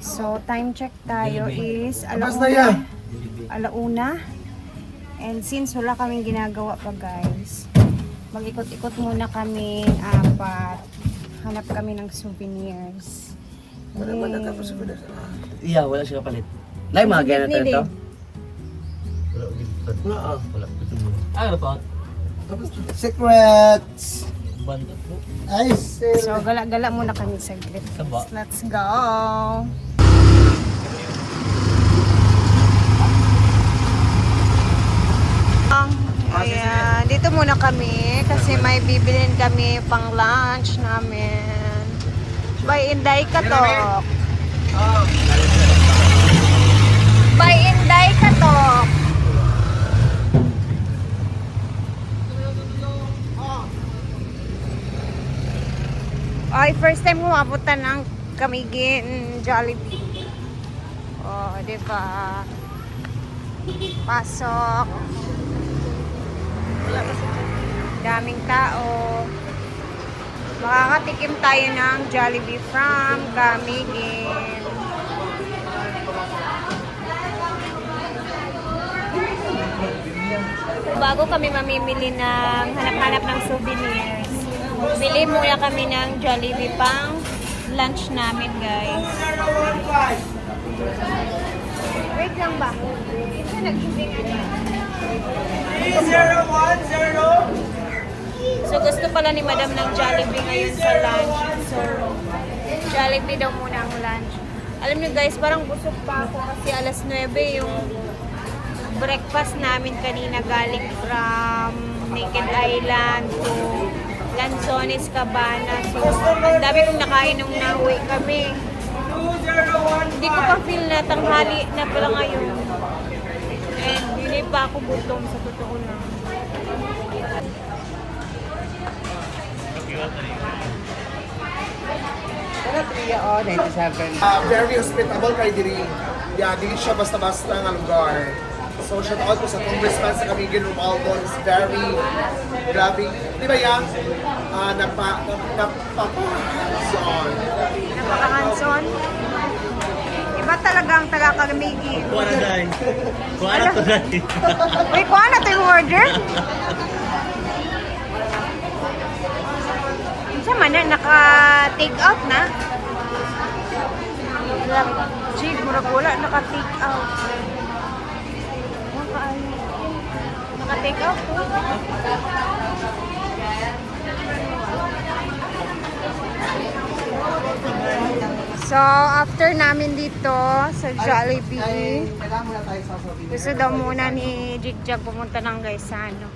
So, time check tayo is Abas na yan. alauna. And since wala kaming ginagawa pa guys, mag-ikot-ikot muna kami apat. Hanap kami ng souvenirs. Iya, wala siya kapalit. Lai mga ganyan na ito. Wala. Ano pa? Secrets! Banda po. Ay, sir. So, gala-gala muna kami saglit. Saba. Let's go! Ayan, dito muna kami kasi may bibilin kami pang lunch namin. By Inday Katok. By Inday Katok. Ay, first time pumapunta ng Camiguin Jollibee. Oh, di ba? Pasok. Daming tao. Makakatikim tayo ng Jollibee from Camiguin. Bago kami mamimili ng hanap-hanap ng souvenirs, bili muna kami ng Jollibee pang lunch namin, guys. Wait lang ba? Ito nag-ibig So, gusto pala ni Madam ng Jollibee ngayon sa lunch. So, Jollibee daw muna ang lunch. Alam niyo guys, parang busog pa ako kasi alas 9 yung breakfast namin kanina galing from Naked Island to Lanzones, Cabana. So, ang dami kong nakain nung nauwi kami. Hindi ko pa feel na tanghali na pala ngayon. And hindi pa ako gutom sa totoo lang. Very hospitable kay Diri. Yeah, di siya basta-basta nga lugar. So, shout out ko sa congressman sa Camiguin Romualdon. It's very grabe. Di ba yan? Napaka-hands-on. Napaka-hands-on. Iba talaga ang taga-Camiguin. Kuha na dahil. Kuha na to dahil. Uy, kuha na ito yung order. Siya man na, naka-take out na. Jig, murag wala, naka-take out. Naka-take out po. So, after namin dito sa Jollibee, gusto daw muna ni Jigjag pumunta ng Gaisano.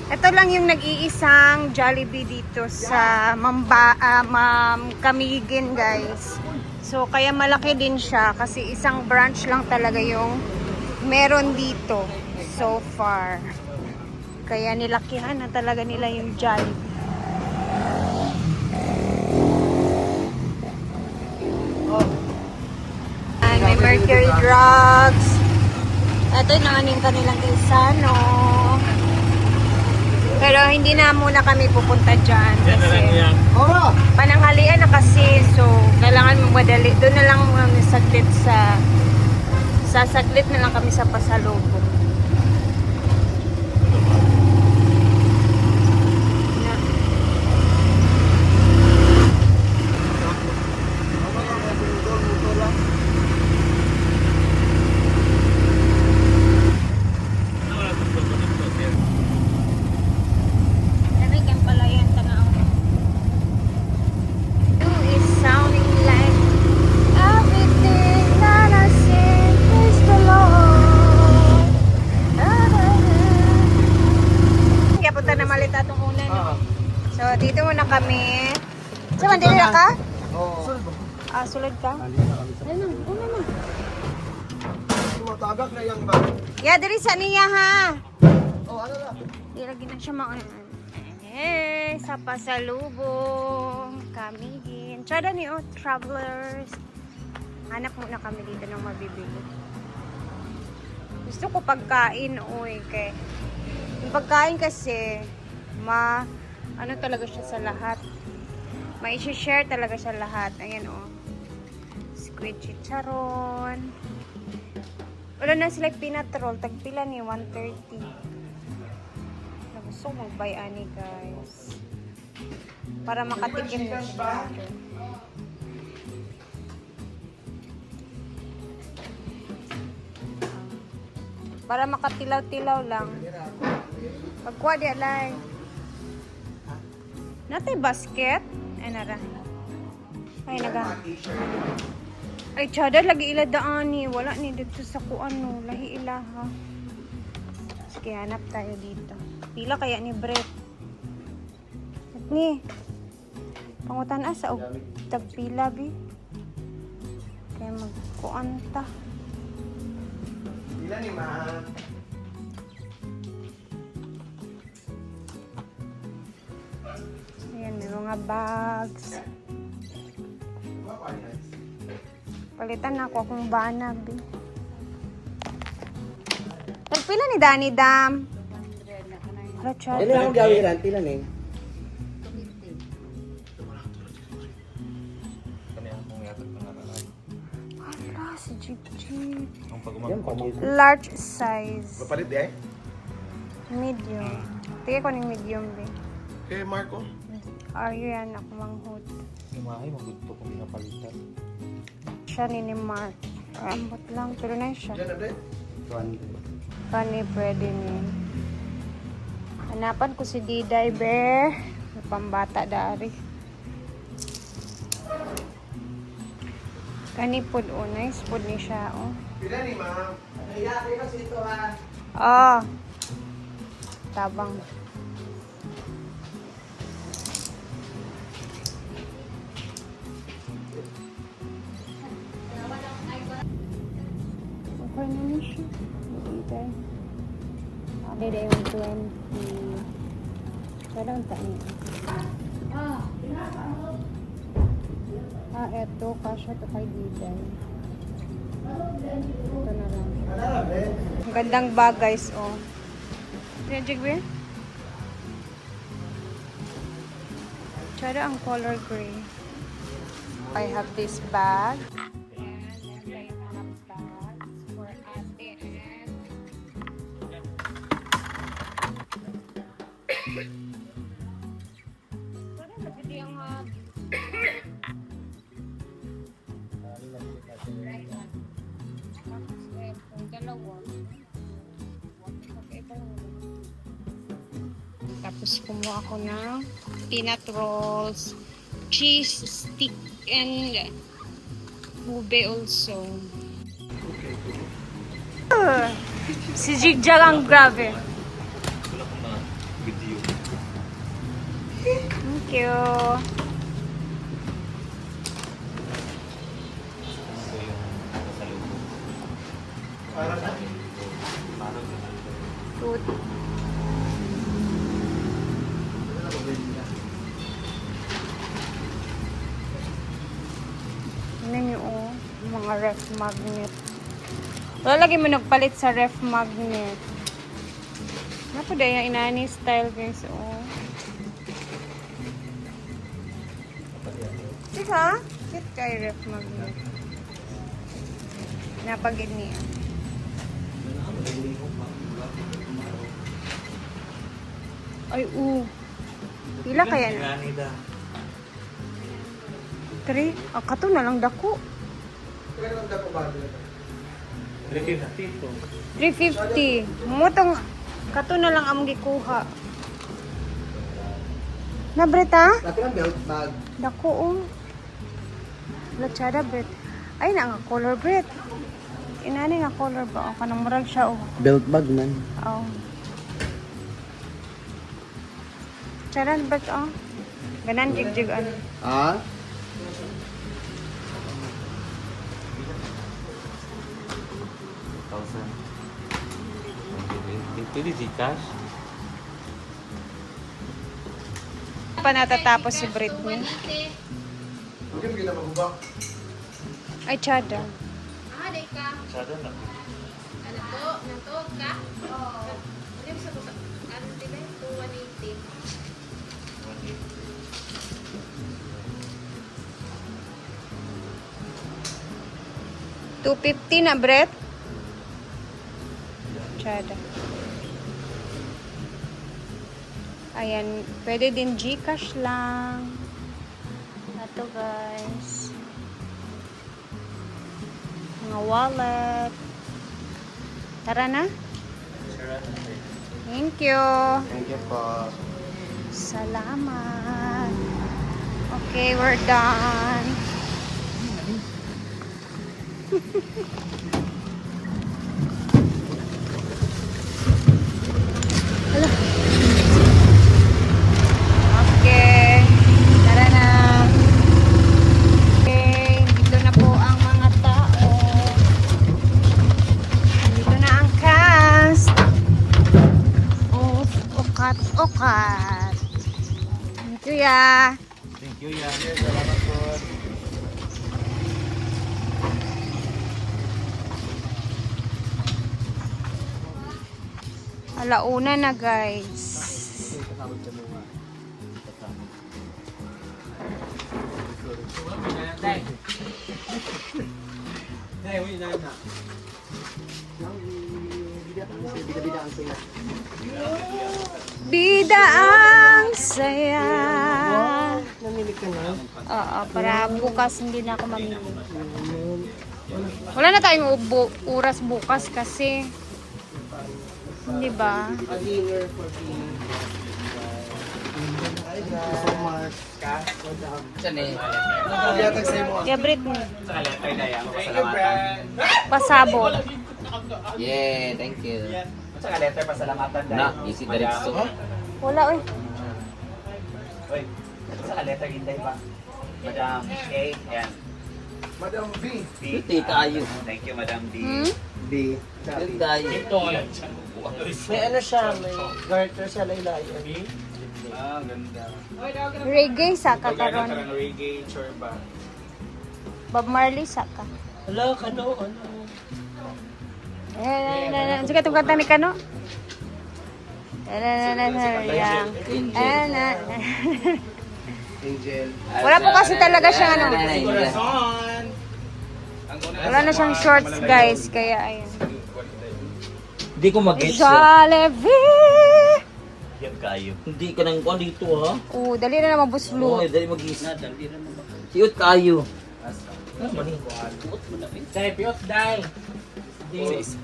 Ito lang yung nag-iisang Jollibee dito sa Camiguin, guys. So, kaya malaki din siya kasi isang branch lang talaga yung meron dito so far. Kaya nilakihan na talaga nila yung Jollibee. And may Mercury Drugs. Ito yung kanilang Gaisano. Pero hindi na muna kami pupunta dyan kasi pananghalian na kasi, so kailangan magmadali. Doon na lang saglit sa saglit na lang kami sa pasalubong. So, dito muna kami. So, mandili na ka? Oo. Ah, sulod ka? Ano? Una na. Tagak na yung ba? Yeah, diri sa niya ha. Oh, ano na? Di lagi na siya mauna. Sa pasalubong. Camiguin. Tsada ni travelers. Hanap muna kami dito ng mabibili. Gusto ko pagkain, oy, kay Yung pagkain kasi, ano talaga siya sa lahat. Mai-share talaga siya lahat. Ayan o. Squid chicharon. Wala na sila peanut roll. Tagpila ni 130. Gusto mag-buy ani guys. Para makatikim na siya. Para makatilaw-tilaw lang. Pagkuha di alay. Natay basket. Ay nara. Ay naga. Ay chada lagi ila daani. Wala ni dito sa kuano. Lahi ila ha. Sige hanap tayo dito. Pila kaya ni Brett. Ni. Pangutan asa og tagpila bi. Kaya magkuan ta. Pila ni ma'am? Ayan, may mga bags. Palitan na ako akong banag. Tagpila ni Danny Dam. Hala, chat. Dili ang gawiran, pila ni. Hala, si Jeep. Yan pa mo. Large size. Mapalit di ay? Medium. Tingnan ko ng medium, be. Okay, Marco. Yan, ako manghod. Kumahay, magudto kung pinapalitan. Siya ni Mark. Ambot lang, pero na siya. Diyan na, Brett. 200. Kani pwede ni. Hanapan ko si Diday, be. May pambata dari. Kani pod o. Nice pod ni siya, oh. Pila ni ma'am? Naiyak kasi ito ha. Ah. Tabang. Okay na ni siya. Diday. Diday yung 20. Kada ang taan niya. Eto. Kasha to kay Diday. Ito na lang. Ang gandang bag, guys, oh. Jig be? Tsada ang color gray. I have this bag. Tapos kumuha ako ng peanut rolls, cheese stick, and ube also. Si Jigjag ang grabe. Thank you. Food. Tingnan nyo, oh. Mga ref magnet. Wala lagi mo nagpalit sa ref magnet. Napo dahil yung inani style, guys, oh. Diba? Kit kay ref magnet. Napagid niya. Ay, pila kaya na? 3? Kato na lang dako. Kaya lang dapat ba? 350 to. 350. Mutong kato na lang among gikuha. Na Breta? Dati lang belt bag. Dako oh. Lachada Bret. Ay na nga color Bret. Inani nga color ba? O kanang murag siya oh. Belt bag man. Oh. Charan Bret oh. Ganan jigjig ano. Ah? Pwede Gcash? Pa natatapos si Britney. Huwag yung gina magubak. Ay chada. Sada na. 250 na, Brett. Tsada. Ayan, pwede din GCash lang. Ito guys. Mga wallet. Tara na. Thank you. Thank you po. Salamat. Okay, we're done. Hala. Okay. Tara na. Okay, dito na po ang mga tao. Dito na ang cast. Ukat. Thank you, ya. Thank you, yan. Salamat po. Alauna na, guys. Bida ang saya. Namili ka na? Oo, para bukas hindi na ako mamili. Wala na tayong oras bukas kasi. Di ba? A dinner for me. Thank you so much. Yatag sa'yo mo. Yeah, Brit mo. Thank you, Brad. Pasabog. Yeah, thank you. Sa ka letter pasalamatan dahil. Na, easy diretso. Wala, oy. Oy, sa ka letter hinday ba? Madam A, yan. Madam B. B. Hindi tayo. Thank you, Madam D. Hmm? B. Hindi tayo. May ano siya, may garter siya laylayan. Ah, ganda. Reggae sa kakaron. reggae, chorba. Bob Marley sa ka. Hello, ano? Sige, itong kanta ni Kano. Angel. Wala po kasi talaga siyang ano. Wala na siyang shorts, guys. Kaya, ayun. Hindi ko mag-get siya. Jollibee! Yan kayo. Hindi ka nang kuha dito ha. Oo, dali na naman Oo, buslo. dali mag-is. Siyot kayo. Say, piyot, dai.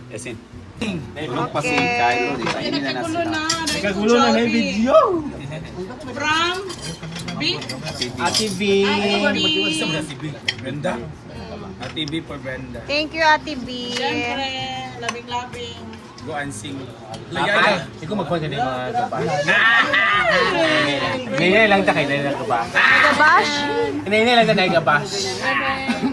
Esin. Tulong pa si Okay. Kylo. Nagkagulo na. Nagkagulo na may video. From Ate B. Ate B. Brenda. Ate B for Brenda. Thank you, Ate B. Siyempre, labing-labing. Go and sing. Lagay. Ikaw magpunta na yung mga kabas. Ngayon lang ta kayo na yung kabas. Gabash. Ngayon lang ta na yung kabas.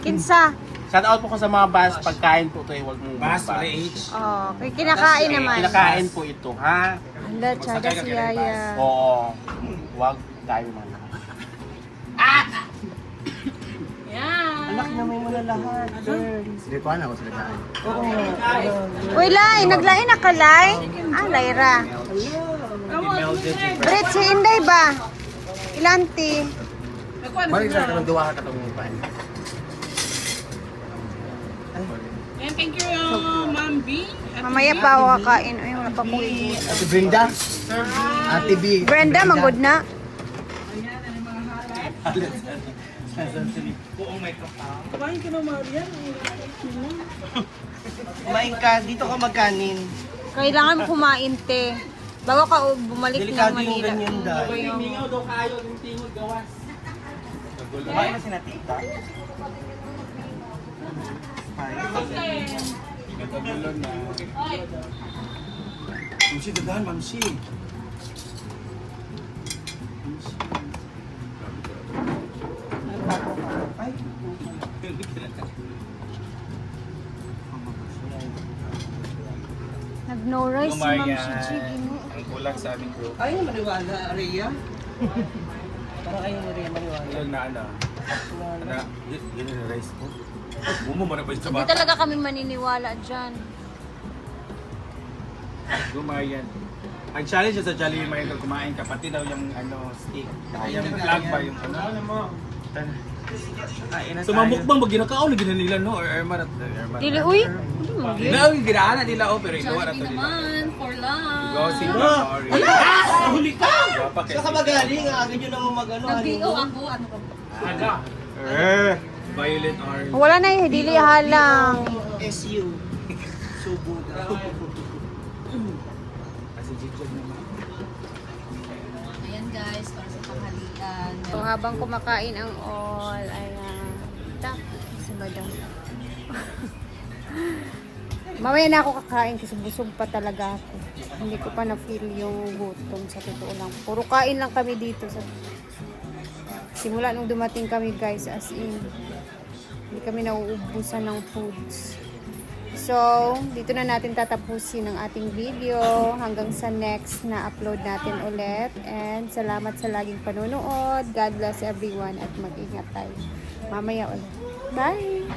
Kinsa. Shout out po ko sa mga bas. Pagkain po ito ay huwag mong Bas, bas. H. Oh, kay kinakain naman. Kinakain po ito, ha? Hala, tsada si Yaya. Oo. Huwag tayo mga. Yan. Anak na may muna lahat, girl. Uy, Lai, naglain na ka, Lai? Ah, Laira. Brit, si Inday ba? Ilanti. Balik sa kanong duwa ka itong pan. Yan, thank you, Ma'am B. Mamaya pa ako kakain. Ay, wala pa kong iinit. Ate Brenda. Ate B. Brenda, magod na. Kumain ka na, Maria. Kumain ka, dito ka magkanin. Kailangan mo kumain, te. Bago ka bumalik ng Delikado yung Manila. ganyan, dahil. daw kayo, yung tingog gawas. Kumain na si Natita. Nagkagulo na. Mamsi, dadahan, Mamsi. Nag-no rice si Ma'am Lumayan. si Chigino. Ang kulang sa aming group. Ay, maniwala, Rhea. Para kayo ni Rhea maniwala. Ilan na ano? Yun yung rice po. Bumo mo na ba sa Hindi talaga kami maniniwala dyan. Gumayan. Ang challenge sa Jollibee Mayo kumain ka, pati daw yung ano, steak. Yung vlog ba yung ano? So mamukbang ba ginakaon na gina nila no or Erma at Erma. Dili, uy. Na ang ginaan nila o pero ino ra to nila. naman, for lunch. Go si sorry. Huli ka. Sa kamagaling, agad yun naman mag-ano. Nag-BO ako, ano ka ba? Violet orange. Wala na eh, dili halang. SU. Subo. Kasi jijig naman. Ayan guys, para sa tanghalian. So, habang kumakain ang all, ayan. Si madam. Mamaya na ako kakain kasi busog pa talaga ako. Hindi ko pa na-feel yung gutom sa totoo lang. Puro kain lang kami dito. Simula nung dumating kami guys, as in, hindi kami nauubusan ng foods. So, dito na natin tatapusin ang ating video hanggang sa next na upload natin ulit. And salamat sa laging panonood. God bless everyone at mag-ingat tayo. Mamaya ulit. Bye!